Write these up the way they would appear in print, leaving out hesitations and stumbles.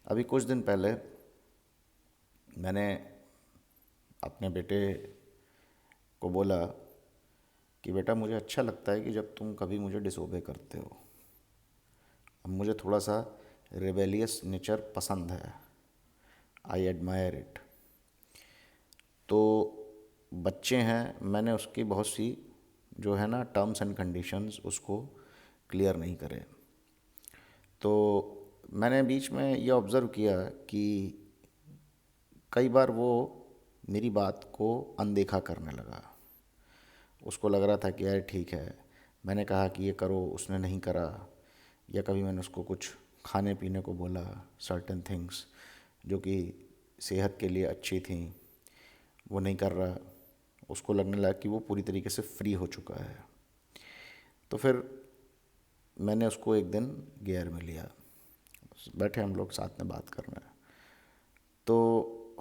अभी कुछ दिन पहले मैंने अपने बेटे को बोला कि बेटा मुझे अच्छा लगता है कि जब तुम कभी मुझे डिसोबे करते हो। अब मुझे थोड़ा सा रेबेलियस नेचर पसंद है। I admire it. तो बच्चे हैं, मैंने उसकी बहुत सी जो है ना टर्म्स एंड कंडीशंस उसको क्लियर नहीं करे। तो मैंने बीच में ये ऑब्ज़र्व किया कि कई बार वो मेरी बात को अनदेखा करने लगा। उसको लग रहा था कि यार ठीक है, मैंने कहा कि ये करो, उसने नहीं करा। या कभी मैंने उसको कुछ खाने पीने को बोला, सर्टेन थिंग्स जो कि सेहत के लिए अच्छी थी, वो नहीं कर रहा। उसको लगने लगा कि वो पूरी तरीके से फ्री हो चुका है। तो फिर मैंने उसको एक दिन गियर में लिया, बैठे हम लोग साथ में बात कर रहे हैं। तो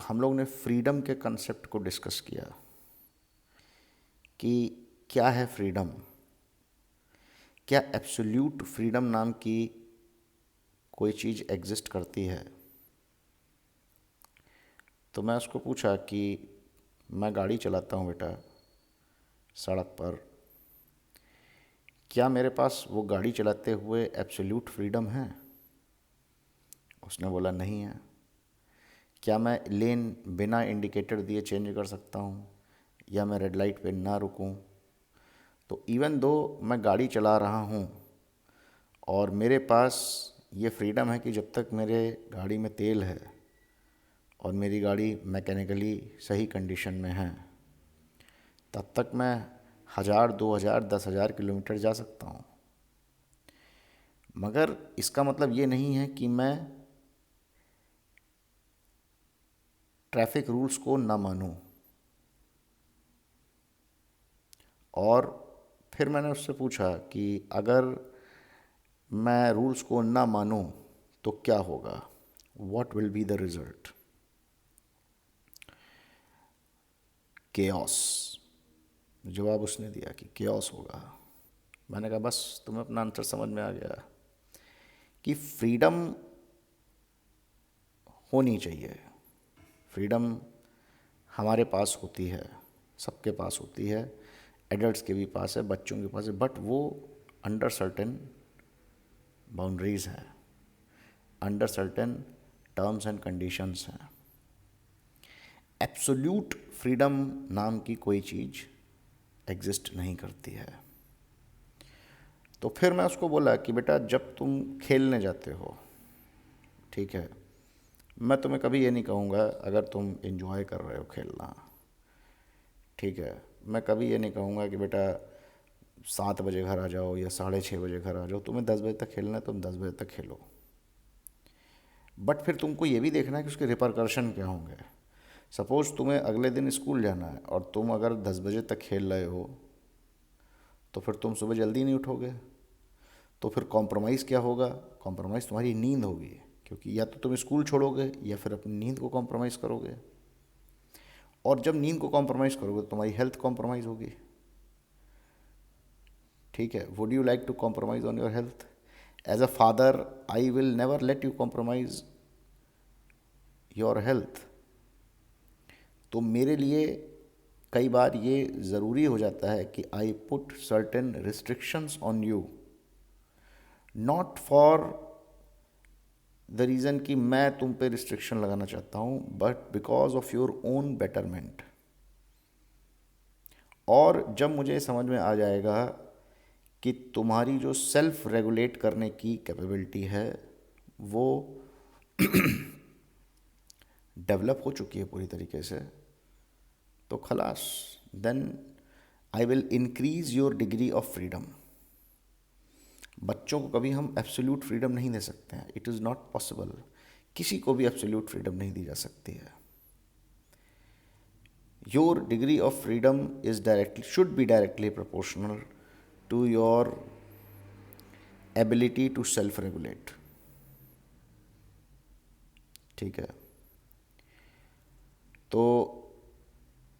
हम लोग ने फ्रीडम के कंसेप्ट को डिस्कस किया कि क्या है फ्रीडम। क्या एब्सोल्यूट फ्रीडम नाम की कोई चीज़ एग्जिस्ट करती है। तो मैं उसको पूछा कि मैं गाड़ी चलाता हूँ बेटा सड़क पर, क्या मेरे पास वो गाड़ी चलाते हुए एब्सोल्यूट फ्रीडम है। उसने बोला नहीं है। क्या मैं लेन बिना इंडिकेटर दिए चेंज कर सकता हूँ, या मैं रेड लाइट पे ना रुकूँ। तो इवन दो मैं गाड़ी चला रहा हूँ और मेरे पास ये फ्रीडम है कि जब तक मेरे गाड़ी में तेल है और मेरी गाड़ी मैकेनिकली सही कंडीशन में है, तब तक मैं 1000, 2000, 10,000 किलोमीटर जा सकता हूँ। मगर इसका मतलब ये नहीं है कि मैं ट्रैफिक रूल्स को ना मानूं। और फिर मैंने उससे पूछा कि अगर मैं रूल्स को ना मानूं तो क्या होगा, what will be the result. Chaos. जवाब उसने दिया कि केओस होगा। मैंने कहा बस तुम्हें अपना आंसर समझ में आ गया कि फ्रीडम होनी चाहिए। फ्रीडम हमारे पास होती है, सबके पास होती है, एडल्ट्स के भी पास है, बच्चों के पास है, बट वो अंडर सर्टेन बाउंड्रीज़ हैं, under certain terms and conditions हैं। एब्सोल्यूट फ्रीडम नाम की कोई चीज़ एग्जिस्ट नहीं करती है। तो फिर मैं उसको बोला कि बेटा जब तुम खेलने जाते हो, ठीक है, मैं तुम्हें कभी ये नहीं कहूँगा अगर तुम इंजॉय कर रहे हो खेलना, ठीक है, मैं कभी ये नहीं कहूँगा कि बेटा 7 बजे घर आ जाओ या 6:30 बजे घर आ जाओ। तुम्हें 10 बजे तक खेलना है, तुम 10 बजे तक खेलो। बट फिर तुमको ये भी देखना है कि उसके रिपरकर्शन क्या होंगे। सपोज़ तुम्हें अगले दिन स्कूल जाना है और तुम अगर 10 बजे तक खेल रहे हो, तो फिर तुम सुबह जल्दी नहीं उठोगे। तो फिर कॉम्प्रोमाइज़ क्या होगा, कॉम्प्रोमाइज़ तुम्हारी नींद होगी, क्योंकि या तो तुम स्कूल छोड़ोगे या फिर अपनी नींद को कॉम्प्रोमाइज़ करोगे। और जब नींद को कॉम्प्रोमाइज़ करोगे तो तुम्हारी हेल्थ कॉम्प्रोमाइज़ होगी। ठीक है, would you like to compromise on your health. As a father I will never let you compromise your health. तो मेरे लिए कई बार ये ज़रूरी हो जाता है कि I put certain restrictions on you, not for the reason कि मैं तुम पे रिस्ट्रिक्शन लगाना चाहता हूँ, but because of your own betterment. और जब मुझे समझ में आ जाएगा कि तुम्हारी जो सेल्फ रेगुलेट करने की कैपेबिलिटी है वो डेवलप हो चुकी है पूरी तरीके से, तो खलास, then I will increase your degree of freedom. बच्चों को कभी हम एब्सोल्यूट फ्रीडम नहीं दे सकते हैं, इट इज़ नॉट पॉसिबल। किसी को भी एब्सोल्यूट फ्रीडम नहीं दी जा सकती है। Your degree of freedom is directly should be directly proportional to your ability to self regulate. ठीक है, तो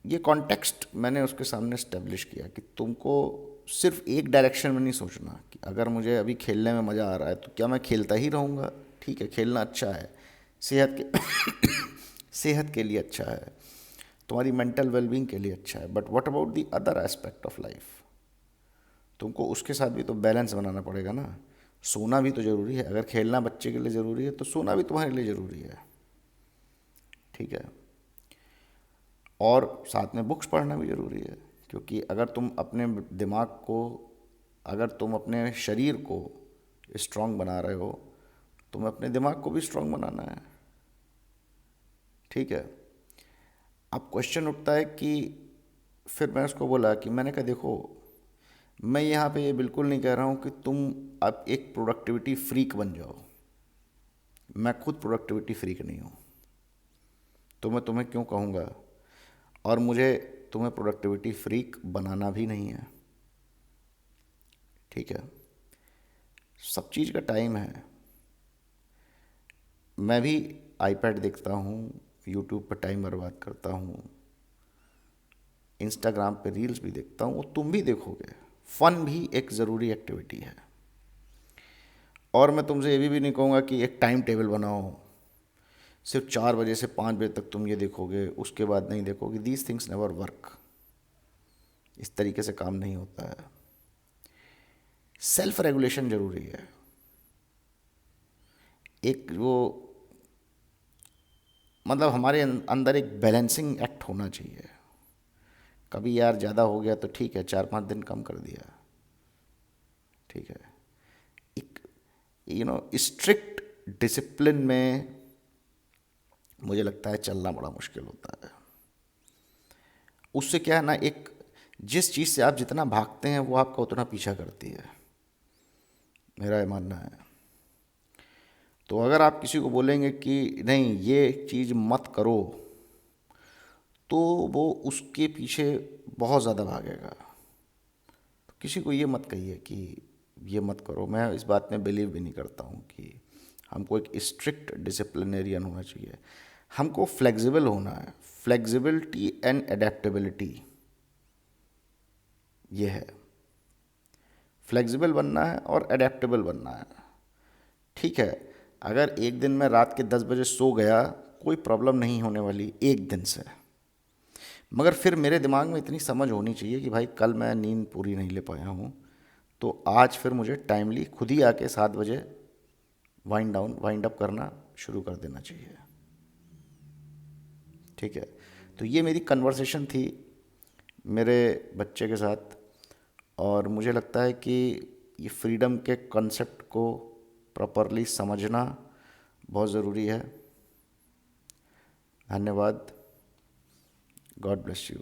ये कॉन्टेक्स्ट मैंने उसके सामने इस्टेब्लिश किया कि तुमको सिर्फ एक डायरेक्शन में नहीं सोचना कि अगर मुझे अभी खेलने में मज़ा आ रहा है तो क्या मैं खेलता ही रहूँगा। ठीक है, खेलना अच्छा है, सेहत के सेहत के लिए अच्छा है, तुम्हारी मेंटल वेलबींग के लिए अच्छा है, but what about the other aspect of life? तुमको उसके साथ भी तो बैलेंस बनाना पड़ेगा ना। सोना भी तो ज़रूरी है। अगर खेलना बच्चे के लिए ज़रूरी है तो सोना भी तुम्हारे लिए ज़रूरी है। ठीक है। और साथ में बुक्स पढ़ना भी ज़रूरी है, क्योंकि अगर तुम अपने दिमाग को, अगर तुम अपने शरीर को स्ट्रांग बना रहे हो, तुम्हें अपने दिमाग को भी स्ट्रांग बनाना है। ठीक है। अब क्वेश्चन उठता है कि फिर मैं उसको बोला कि मैंने कहा देखो, मैं यहाँ पे ये बिल्कुल नहीं कह रहा हूँ कि तुम अब एक प्रोडक्टिविटी फ्रीक बन जाओ। मैं खुद प्रोडक्टिविटी फ्रीक नहीं हूँ, तो मैं तुम्हें क्यों कहूँगा? और मुझे तुम्हें प्रोडक्टिविटी फ्रीक बनाना भी नहीं है। ठीक है। सब चीज़ का टाइम है। मैं भी आईपैड देखता हूँ, यूट्यूब पर टाइम बर्बाद करता हूँ, इंस्टाग्राम पे रील्स भी देखता हूँ, वो तुम भी देखोगे। फ़न भी एक ज़रूरी एक्टिविटी है। और मैं तुमसे ये भी नहीं कहूँगा कि एक टाइम टेबल बनाओ, सिर्फ 4 बजे से 5 बजे तक तुम ये देखोगे, उसके बाद नहीं देखोगे। These things never work. इस तरीके से काम नहीं होता है। सेल्फ रेगुलेशन ज़रूरी है। एक वो मतलब हमारे अंदर एक बैलेंसिंग एक्ट होना चाहिए। कभी यार ज़्यादा हो गया तो ठीक है, 4-5 दिन कम कर दिया, ठीक है। एक स्ट्रिक्ट डिसिप्लिन में मुझे लगता है चलना बड़ा मुश्किल होता है। उससे क्या है ना, एक जिस चीज़ से आप जितना भागते हैं वो आपका उतना पीछा करती है, मेरा ये मानना है। तो अगर आप किसी को बोलेंगे कि नहीं ये चीज़ मत करो, तो वो उसके पीछे बहुत ज़्यादा भागेगा। तो किसी को ये मत कहिए कि ये मत करो। मैं इस बात में बिलीव भी नहीं करता हूँ कि हमको एक स्ट्रिक्ट डिसिप्लिनेरियन होना चाहिए। हमको फ्लेक्सिबल होना है। फ्लेक्सिबिलिटी एंड एडेप्टेबिलिटी, ये है। फ्लेक्सिबल बनना है और एडेप्टेबल बनना है। ठीक है। अगर एक दिन मैं रात के 10 बजे सो गया, कोई प्रॉब्लम नहीं होने वाली एक दिन से, मगर फिर मेरे दिमाग में इतनी समझ होनी चाहिए कि भाई कल मैं नींद पूरी नहीं ले पाया हूँ, तो आज फिर मुझे टाइमली खुद ही आके 7 बजे वाइंड अप करना शुरू कर देना चाहिए। ठीक है। तो ये मेरी कन्वर्सेशन थी मेरे बच्चे के साथ, और मुझे लगता है कि ये फ्रीडम के कॉन्सेप्ट को प्रॉपरली समझना बहुत ज़रूरी है। धन्यवाद। God bless you.